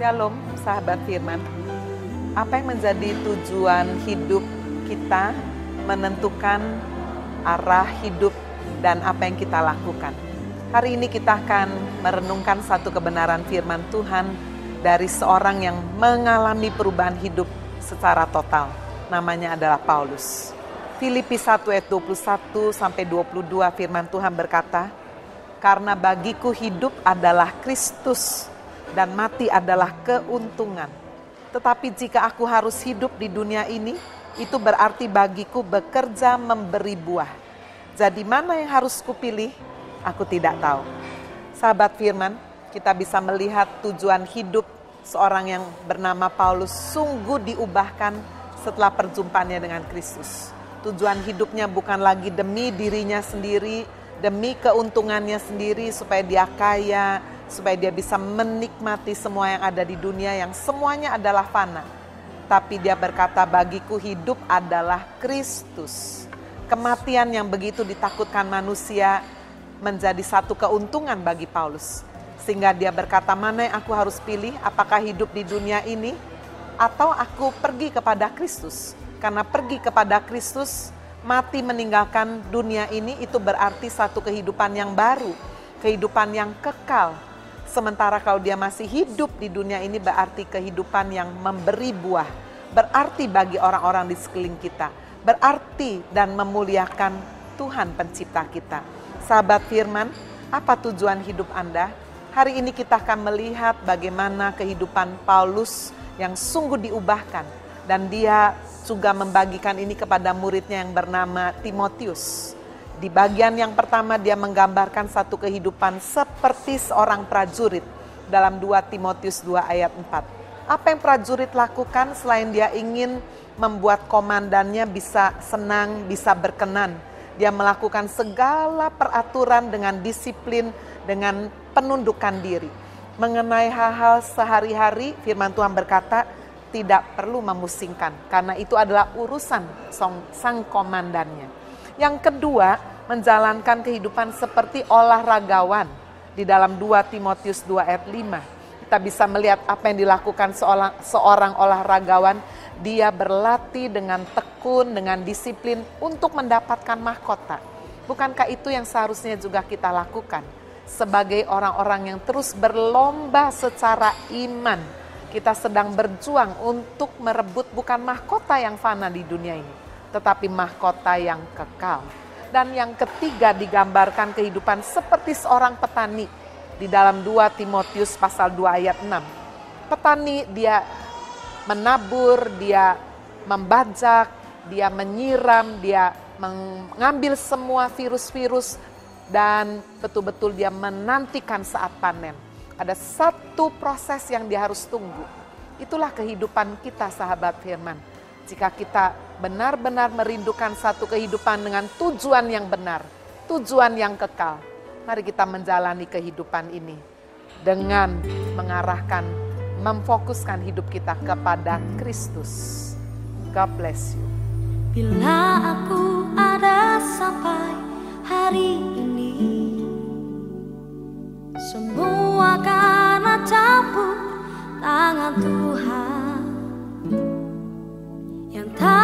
Shalom, sahabat firman. Apa yang menjadi tujuan hidup kita menentukan arah hidup dan apa yang kita lakukan. Hari ini kita akan merenungkan satu kebenaran firman Tuhan dari seorang yang mengalami perubahan hidup secara total. Namanya adalah Paulus. Filipi 1 ayat 21 sampai 22 firman Tuhan berkata, "Karena bagiku hidup adalah Kristus dan mati adalah keuntungan. Tetapi jika aku harus hidup di dunia ini, itu berarti bagiku bekerja memberi buah. Jadi mana yang harus kupilih? Aku tidak tahu." Sahabat firman, kita bisa melihat tujuan hidup seorang yang bernama Paulus sungguh diubahkan setelah perjumpaannya dengan Kristus. Tujuan hidupnya bukan lagi demi dirinya sendiri, demi keuntungannya sendiri supaya dia kaya, supaya dia bisa menikmati semua yang ada di dunia yang semuanya adalah fana. Tapi dia berkata, bagiku hidup adalah Kristus. Kematian yang begitu ditakutkan manusia menjadi satu keuntungan bagi Paulus. Sehingga dia berkata, mana yang aku harus pilih? Apakah hidup di dunia ini atau aku pergi kepada Kristus? Karena pergi kepada Kristus, mati meninggalkan dunia ini, itu berarti satu kehidupan yang baru, kehidupan yang kekal. Sementara kalau dia masih hidup di dunia ini berarti kehidupan yang memberi buah. Berarti bagi orang-orang di sekeliling kita. Berarti dan memuliakan Tuhan pencipta kita. Sahabat firman, apa tujuan hidup Anda? Hari ini kita akan melihat bagaimana kehidupan Paulus yang sungguh diubahkan. Dan dia juga membagikan ini kepada muridnya yang bernama Timotius. Di bagian yang pertama dia menggambarkan satu kehidupan seperti seorang prajurit dalam 2 Timotius 2 ayat 4. Apa yang prajurit lakukan selain dia ingin membuat komandannya bisa senang, bisa berkenan. Dia melakukan segala peraturan dengan disiplin, dengan penundukan diri. Mengenai hal-hal sehari-hari, firman Tuhan berkata, tidak perlu memusingkan, karena itu adalah urusan sang komandannya. Yang kedua, menjalankan kehidupan seperti olahragawan. Di dalam 2 Timotius 2 ayat 5, kita bisa melihat apa yang dilakukan seorang olahragawan. Dia berlatih dengan tekun, dengan disiplin untuk mendapatkan mahkota. Bukankah itu yang seharusnya juga kita lakukan? Sebagai orang-orang yang terus berlomba secara iman, kita sedang berjuang untuk merebut bukan mahkota yang fana di dunia ini, tetapi mahkota yang kekal. Dan yang ketiga digambarkan kehidupan seperti seorang petani. Di dalam 2 Timotius pasal 2 ayat 6. Petani dia menabur, dia membajak, dia menyiram, dia mengambil semua virus-virus dan betul-betul dia menantikan saat panen. Ada satu proses yang dia harus tunggu. Itulah kehidupan kita sahabat firman. Jika kita benar-benar merindukan satu kehidupan dengan tujuan yang benar, tujuan yang kekal, mari kita menjalani kehidupan ini dengan mengarahkan, memfokuskan hidup kita kepada Kristus. God bless you. Bila aku ada sampai hari ini, semua karena campur tangan Tuhan yang tak